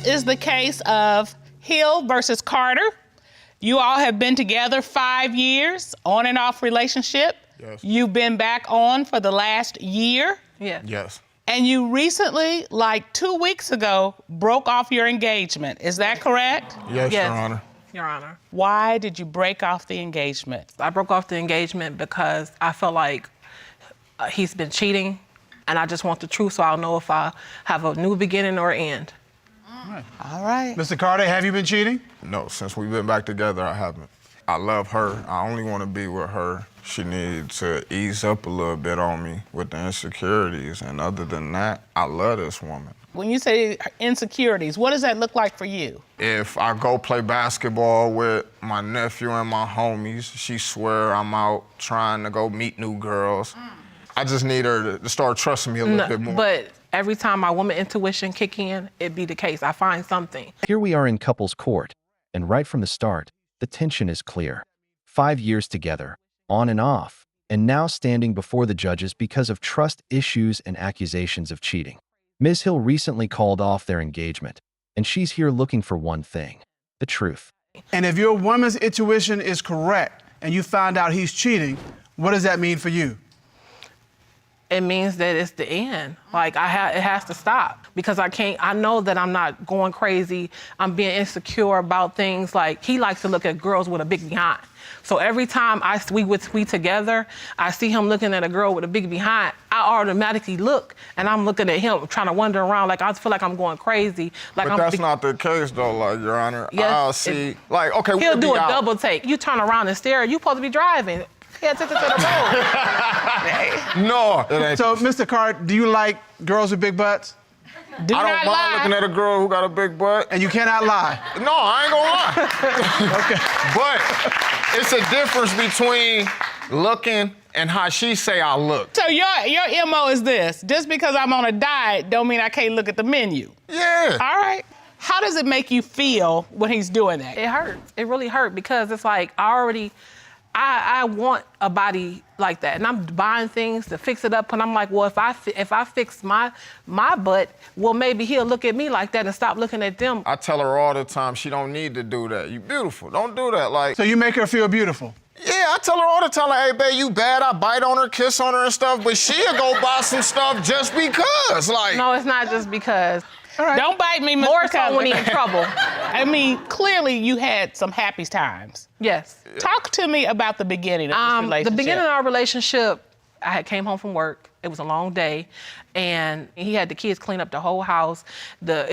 is the case of Hill versus Carter. You all have been together 5 years, on and off relationship. Yes. You've been back on for the last year. Yeah. Yes. And you recently, like 2 weeks ago, broke off your engagement. Is that correct? Yes, Your Honor. Your Honor. Why did you break off the engagement? I broke off the engagement because I felt like he's been cheating, and I just want the truth so I'll know if I have a new beginning or end. All right. Mr. Carter, have you been cheating? No, since we've been back together, I haven't. I love her. I only want to be with her. She needs to ease up a little bit on me with the insecurities. And other than that, I love this woman. When you say insecurities, what does that look like for you? If I go play basketball with my nephew and my homies, she swear I'm out trying to go meet new girls. I just need her to start trusting me a little bit more. But every time my woman intuition kick in, it be the case. I find something. Here we are in couples court, and right from the start, the tension is clear. 5 years together, on and off, and now standing before the judges because of trust issues and accusations of cheating. Ms. Hill recently called off their engagement, and she's here looking for one thing: the truth. And if your woman's intuition is correct and you find out he's cheating, what does that mean for you? It means that it's the end. Like, it has to stop because I know that I'm not going crazy. I'm being insecure about things. Like, he likes to look at girls with a big behind. So every time we together, I see him looking at a girl with a big behind, I automatically look, and I'm looking at him, trying to wander around. Like, I feel like I'm going crazy. Like, but that's not the case, though, like, Your Honor. Yes, I'll see, like, okay, he'll we'll do be a out. double take. You turn around and stare, you supposed to be driving. Pay attention to the road. No, it ain't. So, Mr. Carter, do you like girls with big butts? Do I not don't mind lie. looking at a girl who got a big butt. And you cannot lie? No, I ain't gonna lie. Okay. But it's a difference between looking and how she say I look. So your MO is this: just because I'm on a diet don't mean I can't look at the menu. Yeah. All right. How does it make you feel when he's doing that? It hurts. It really hurt because it's like I want a body like that, and I'm buying things to fix it up. And I'm like, well, if I fix my butt, well, maybe he'll look at me like that and stop looking at them. I tell her all the time she don't need to do that. You beautiful. Don't do that. Like. So you make her feel beautiful? Yeah, I tell her all the time, like, hey, babe, you bad. I bite on her, kiss on her and stuff, but she'll go buy some stuff just because. Like. No, it's not just because. All right. Don't bite me, Mr. More so Cousin. when he's in trouble. I mean, clearly you had some happy times. Yes. Talk to me about the beginning of this relationship. The beginning of our relationship, I came home from work. It was a long day, and he had the kids clean up the whole house. They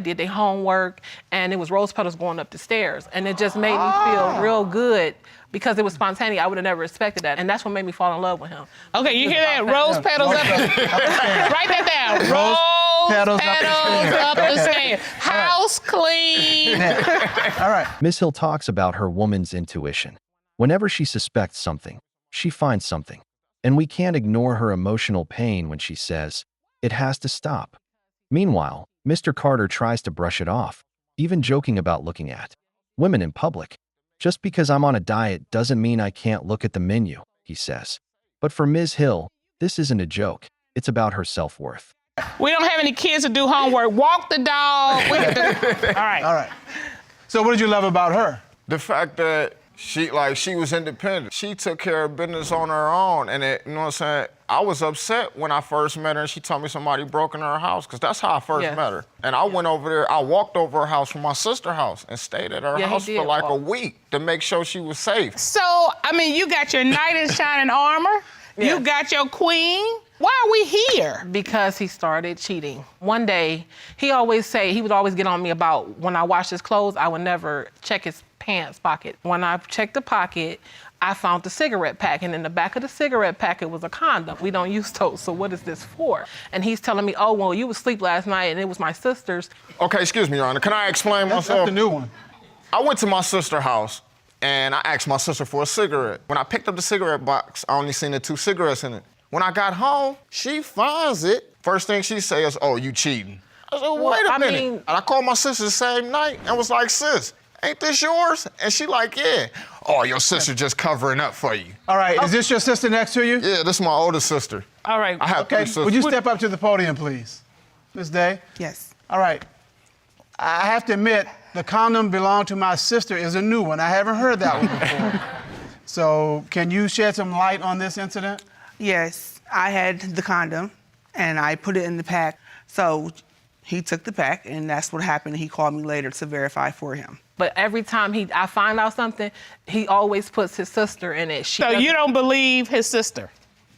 did their homework, and it was rose petals going up the stairs, and it just made me feel real good because it was spontaneous. I would have never expected that, and that's what made me fall in love with him. Okay, you hear that? Rose petals up. Write that down. Rose petals up the stairs. House clean. All right. Ms. Hill talks about her woman's intuition. Whenever she suspects something, she finds something. And we can't ignore her emotional pain when she says, it has to stop. Meanwhile, Mr. Carter tries to brush it off, even joking about looking at women in public. Just because I'm on a diet doesn't mean I can't look at the menu, he says. But for Ms. Hill, this isn't a joke. It's about her self-worth. We don't have any kids to do homework. Walk the dog. All right. All right. So what did you love about her? The fact that she was independent. She took care of business on her own. And you know what I'm saying? I was upset when I first met her and she told me somebody broke in her house, because that's how I first met her. And I went over there, I walked over her house from my sister's house and stayed at her house for like a week to make sure she was safe. So, I mean, you got your knight in shining armor. You got your queen. Why are we here? Because he started cheating. One day, he would always get on me about when I washed his clothes, I would never check his pants pocket. When I checked the pocket, I found the cigarette pack, and in the back of the cigarette packet was a condom. We don't use those, so what is this for? And he's telling me, oh, well, you was asleep last night, and it was my sister's. Okay, excuse me, Your Honor. Can I explain myself? That's the new one. I went to my sister's house, and I asked my sister for a cigarette. When I picked up the cigarette box, I only seen the 2 cigarettes in it. When I got home, she finds it. First thing she says, oh, you cheating. I said, wait a minute. And I called my sister the same night and was like, sis, ain't this yours? And she like, yeah. Oh, your sister just covering up for you. All right, is this your sister next to you? Yeah, this is my older sister. All right. I have 3 sisters. Would you step up to the podium, please? Ms. Day? Yes. All right. I have to admit, the condom belonged to my sister is a new one. I haven't heard that one before. So can you shed some light on this incident? Yes, I had the condom and I put it in the pack. So he took the pack and that's what happened. He called me later to verify for him. But every time I find out something, he always puts his sister in it. So you don't believe his sister?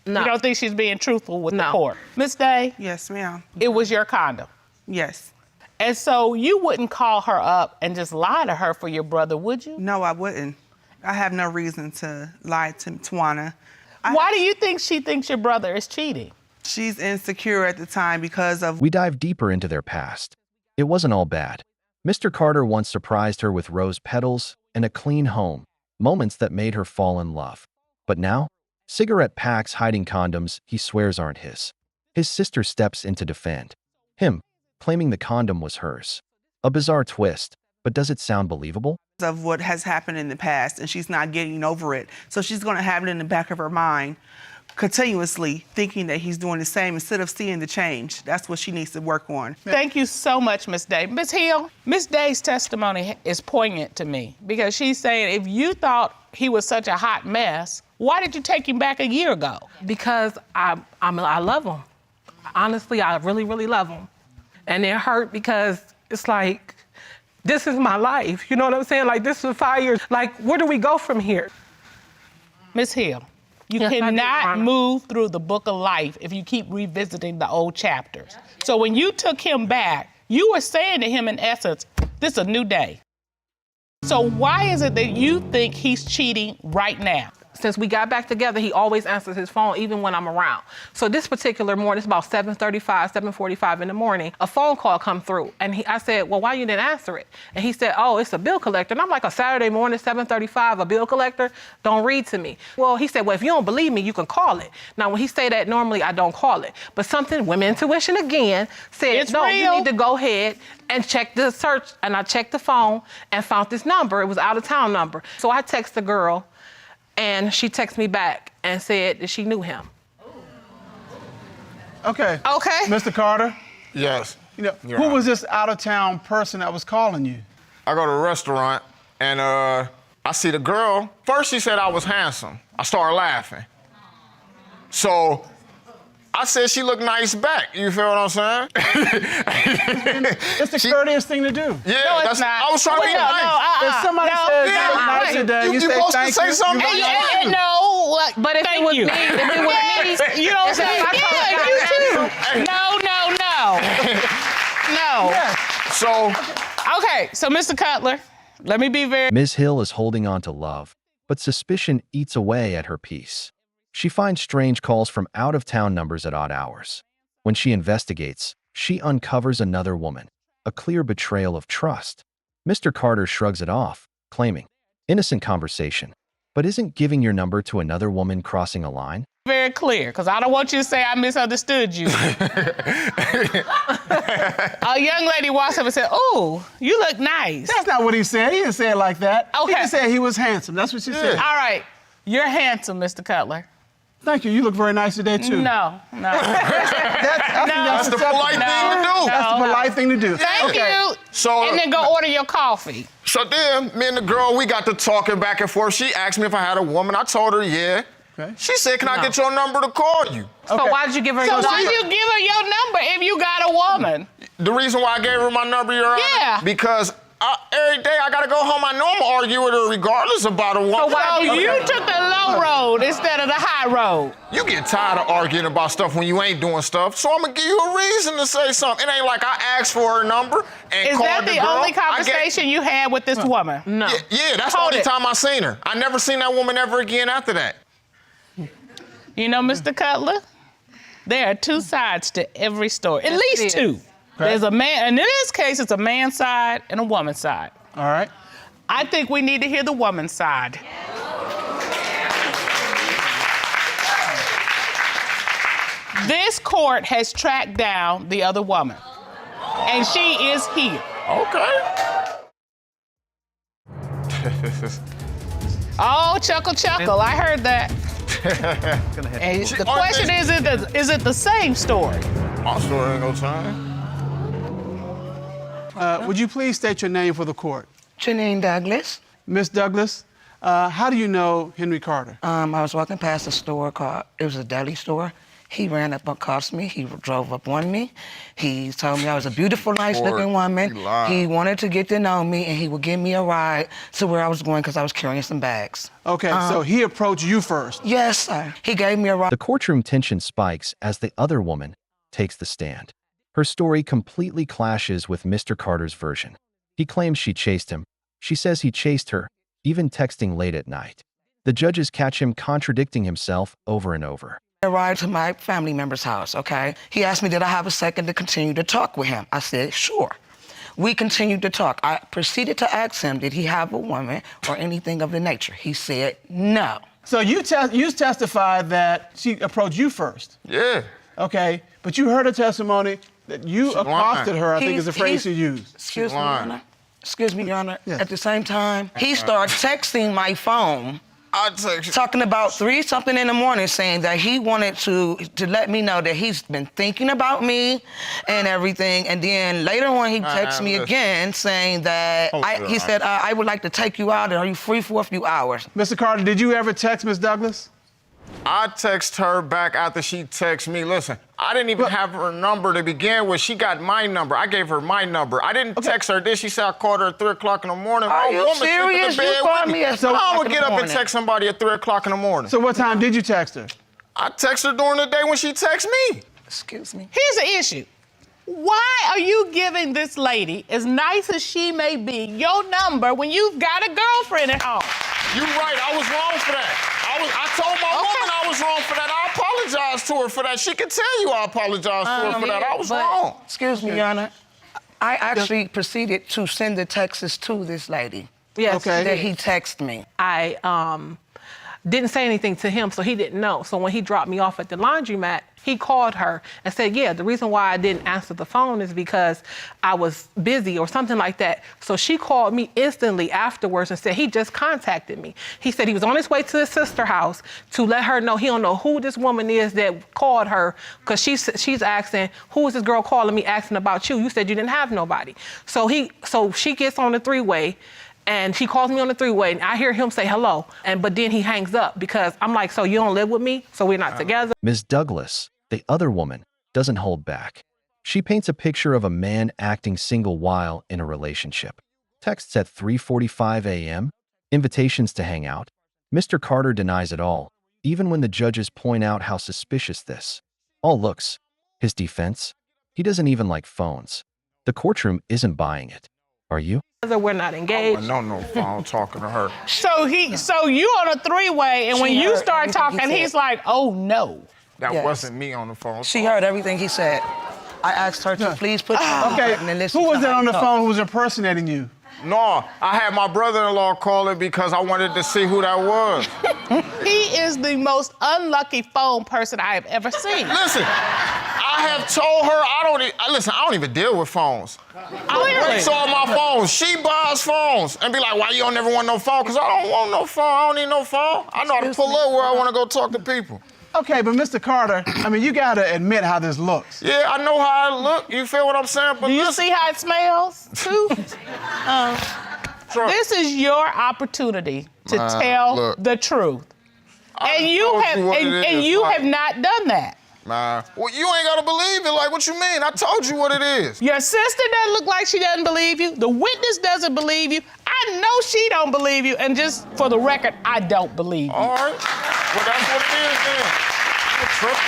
No. You don't think she's being truthful with the No. court? Miss Day, Yes, ma'am. it was your condom. Yes. And so you wouldn't call her up and just lie to her for your brother, would you? No, I wouldn't. I have no reason to lie to Tawana. Why do you think she thinks your brother is cheating? She's insecure at the time because of We dive deeper into their past. It wasn't all bad. Mr. Carter once surprised her with rose petals and a clean home, moments that made her fall in love. But now, cigarette packs hiding condoms he swears aren't his. His sister steps in to defend him, claiming the condom was hers. A bizarre twist, but does it sound believable? what has happened in the past, and she's not getting over it. So she's going to have it in the back of her mind continuously, thinking that he's doing the same instead of seeing the change. That's what she needs to work on. Thank you so much, Miss Day. Miss Hill, Miss Day's testimony is poignant to me because she's saying if you thought he was such a hot mess, why did you take him back a year ago? Because I love him. Honestly, I really, really love him. And it hurt because it's like, this is my life. You know what I'm saying? Like, this is 5 years. Like, where do we go from here? Miss Hill, you Yes, I do, Your cannot Honor. move through the book of life if you keep revisiting the old chapters. So when you took him back, you were saying to him in essence, this is a new day. So why is it that you think he's cheating right now? Since we got back together, he always answers his phone even when I'm around. So this particular morning, it's about 7:35, 7:45 in the morning, a phone call come through. And I said, well, why you didn't answer it? And he said, oh, it's a bill collector. And I'm like, a Saturday morning, 7:35, a bill collector? Don't read to me. Well, he said, well, if you don't believe me, you can call it. Now, when he say that, normally I don't call it. But something, women intuition again, said, It's no, real. you need to go ahead and check the search. And I checked the phone and found this number. It was out of town number. So I text the girl, and she texted me back and said that she knew him. Okay. Okay. Mr. Carter, Yes. you know, Your who Honor. was this out-of-town person that was calling you? I go to a restaurant and I see the girl. First she said I was handsome. I started laughing. So I said she looked nice back. You feel what I'm saying? It's the courteous thing to do. Yeah, No, it's not. I was trying to be nice. If somebody No, says no, you look nice wait. today, You you say supposed to thank say you. something. You Hey, look hey, nice. No, But if thank it was you. me, if it was me, You don't say, If yeah, you too. No. No. So Okay, so Mr. Cutler, let me be very Ms. Hill is holding on to love, but suspicion eats away at her peace. She finds strange calls from out-of-town numbers at odd hours. When she investigates, she uncovers another woman, a clear betrayal of trust. Mr. Carter shrugs it off, claiming, innocent conversation, but isn't giving your number to another woman crossing a line? very clear, because I don't want you to say I misunderstood you. A young lady walks up and said, oh, you look nice. That's not what he said. He didn't say it like that. He Okay. just said he was handsome. That's what she said. All right, you're handsome, Mr. Cutler. Thank you. You look very nice today, too. No. I think that's the acceptable. polite thing to do. That's the polite thing to do. Thank you. So- and then go order your coffee. So then, me and the girl, we got to talking back and forth. She asked me if I had a woman. I told her, yeah. Okay. She said, can I get your number to call you? So Okay. why did you give her So your why number? you give her your number if you got a woman? The reason why I gave her my number, Your Honor, Yeah. because every day I gotta go home. I know I'm gonna argue with her regardless about a woman. So you took the low road instead of the high road. You get tired of arguing about stuff when you ain't doing stuff, so I'm gonna give you a reason to say something. It ain't like I asked for her number and Is called that the girl. only I get- conversation you had with this woman? No. Yeah, that's Hold the only it. time I seen her. I never seen that woman ever again after that. You know, Mr. Cutler, there are two sides to every story, at Yes, least it is. two. There's a man, and in this case, it's a man's side and a woman's side. All right. I think we need to hear the woman's side. This court has tracked down the other woman, and she is here. Okay. Oh, chuckle, chuckle, I heard that. And the question is it the same story? My story ain't no time. Would you please state your name for the court? Janine Douglas. Miss Douglas, how do you know Henry Carter? I was walking past a store called, it was a deli store. He ran up across me. He drove up on me. He told me I was a beautiful, nice-looking woman. He wanted to get to know me, and he would give me a ride to where I was going because I was carrying some bags. Okay, so he approached you first. Yes, sir. He gave me a ride. The courtroom tension spikes as the other woman takes the stand. Her story completely clashes with Mr. Carter's version. He claims she chased him. She says he chased her, even texting late at night. The judges catch him contradicting himself over and over. A ride to my family member's house, okay? He asked me, did I have a second to continue to talk with him? I said, sure. We continued to talk. I proceeded to ask him, did he have a woman or anything of the nature? He said, no. So you testified that she approached you first. Yeah. Okay, but you heard a testimony that you accosted her, I think is the phrase you used. Excuse me, Your Honor. Excuse me, Your Honor. Yes. At the same time, he started texting my phone, I text you. talking about 3-something in the morning, saying that he wanted to let me know that he's been thinking about me and everything. And then later on, he texted me again saying that, he said, I would like to take you out. Are you free for a few hours? Mr. Carter, did you ever text Miss Douglas? I text her back after she texted me. Listen, I didn't even have her number to begin with. She got my number. I gave her my number. I didn't text her. Then she said I called her at 3 o'clock in the morning. Are My you woman sleep in serious? the bed You called with me at 3 I o'clock would in get the up and morning. text somebody at 3 o'clock in the morning. So what time did you text her? I text her during the day when she texts me. Excuse me. Here's the issue. Why are you giving this lady, as nice as she may be, your number when you've got a girlfriend at home? You're right. I was wrong for that. I told my woman I was wrong for that. I apologize to her for that. She can tell you I apologize to her for that. I was wrong. Excuse me, Your Honor. I actually proceeded to send the texts to this lady. Yes. Okay. That he texted me. I didn't say anything to him, so he didn't know. So when he dropped me off at the laundromat, he called her and said, yeah, the reason why I didn't answer the phone is because I was busy or something like that. So she called me instantly afterwards and said he just contacted me. He said he was on his way to his sister's house to let her know he don't know who this woman is that called her, because she's asking, who is this girl calling me asking about you? You said you didn't have nobody. So she gets on the three-way, and she calls me on the three-way, and I hear him say hello, but then he hangs up because I'm like, so you don't live with me, so we're not together? Ms. Douglas, the other woman, doesn't hold back. She paints a picture of a man acting single while in a relationship. Texts at 3:45 a.m., invitations to hang out. Mr. Carter denies it all, even when the judges point out how suspicious this all looks. His defense? He doesn't even like phones. The courtroom isn't buying it. Are you? We're not engaged. No phone talking to her. So you on a three-way, and when She you heard start everything he talking, said. he's like, oh no. That Yes. wasn't me on the phone. She heard everything he said. I asked her to please put Okay, and then listen who was to that how on he the talked. phone who was impersonating you? No, I had my brother-in-law calling because I wanted to see who that was. He is the most unlucky phone person I have ever seen. Listen, I have told her I don't even deal with phones. I breaks all my phones. She buys phones and be like, why you don't never want no phone? Because I don't want no phone. I don't need no phone. I know how to pull up where I want to go talk to people. Okay, but Mr. Carter, I mean, you gotta admit how this looks. Yeah, I know how I look. You feel what I'm saying? But Do you listen, see how it smells, too? Trump, This is your opportunity to tell look. the truth. I And you told have what it is. you Like, have not done that. Nah. Well, you ain't gotta believe it. Like, what you mean? I told you what it is. Your sister doesn't look like she doesn't believe you. The witness doesn't believe you. I know she don't believe you. And just for the record, I don't believe you. All right. Well, that's what it is then. Trump.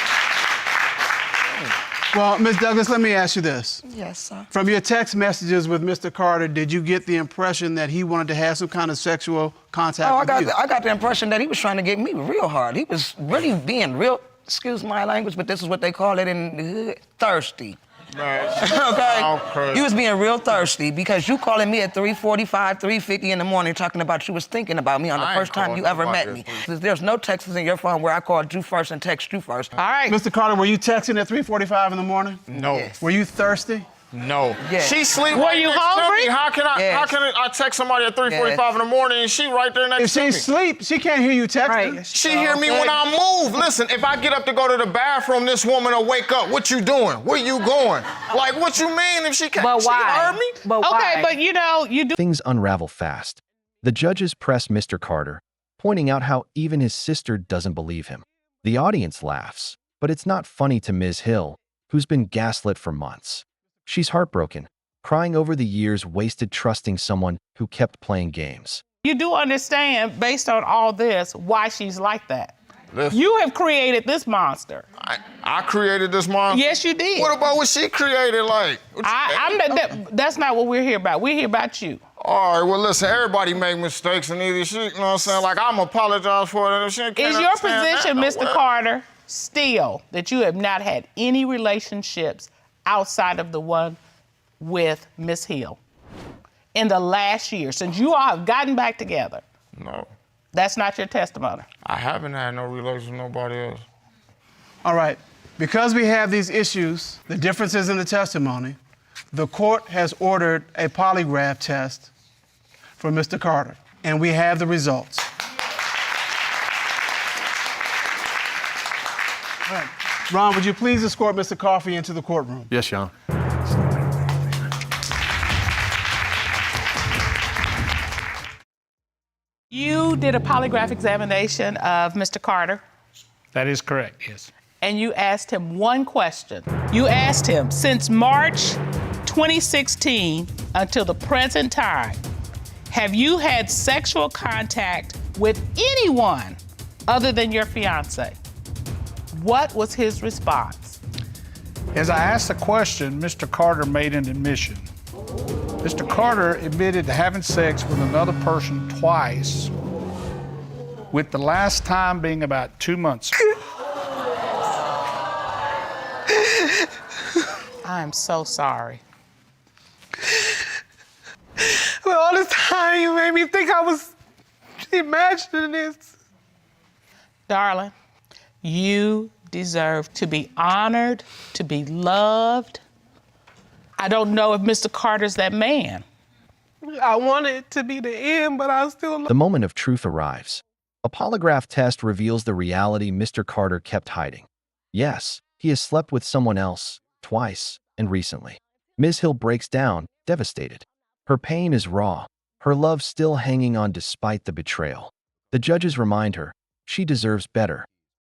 Well, Ms. Douglas, let me ask you this. Yes, sir. From your text messages with Mr. Carter, did you get the impression that he wanted to have some kind of sexual contact Oh, with you? I got the impression that he was trying to get me real hard. He was really being real, excuse my language, but this is what they call it in the hood, thirsty. Man, Okay? He was being real thirsty because you calling me at 3:45, 3:50 in the morning talking about you was thinking about me on the I ain't first time called you ever nobody met at me. 3:50. There's no texts in your phone where I called you first and text you first. All right. Mr. Carter, were you texting at 3:45 in the morning? no. Yes. Were you thirsty? No. Yeah. She sleep Were right you next hungry? to me. How can I? Yes. How can I text somebody at 3:45 Yes. in the morning and she right there If next to me? she sleep, she can't hear you text her. Right. She hear me when I move. Listen, if I get up to go to the bathroom, this woman will wake up. What you doing? Where you going? Like, what you mean if she can't? But She why? heard me? But Okay, why? but you know, you do. Things unravel fast. The judges press Mr. Carter, pointing out how even his sister doesn't believe him. The audience laughs, but it's not funny to Ms. Hill, who's been gaslit for months. She's heartbroken, crying over the years wasted trusting someone who kept playing games. You do understand, based on all this, why she's like that. Listen, You have created this monster. I created this monster. Yes, you did. What about what she created? Like, That's not what we're here about. We're here about you. all right, well, listen, everybody make mistakes and either she, you know what I'm saying? Like, I'm apologize for it. And she can't Is your understand position, that. Mr. Carter, still that you have not had any relationships outside of the one with Miss Hill in the last year, since you all have gotten back together? No, That's not your testimony. I haven't had no relation with nobody else. All right. Because we have these issues, the differences in the testimony, the court has ordered a polygraph test for Mr. Carter, and we have the results. All right. Ron, would you please escort Mr. Coffey into the courtroom? Yes, Your Honor. You did a polygraph examination of Mr. Carter, That is correct, yes. and you asked him one question. You asked him, since March 2016 until the present time, have you had sexual contact with anyone other than your fiancée? What was his response? As I asked the question, Mr. Carter made an admission. Mr. Carter admitted to having sex with another person twice, with the last time being about 2 months ago. I'm so sorry. Well, all this time you made me think I was imagining this. Darling, you deserve to be honored, to be loved. I don't know if Mr. Carter's that man. I wanted it to be the end, but I still The moment of truth arrives. A polygraph test reveals the reality Mr. Carter kept hiding. Yes, he has slept with someone else, twice, and recently. Ms. Hill breaks down, devastated. Her pain is raw, her love still hanging on despite the betrayal. The judges remind her she deserves better,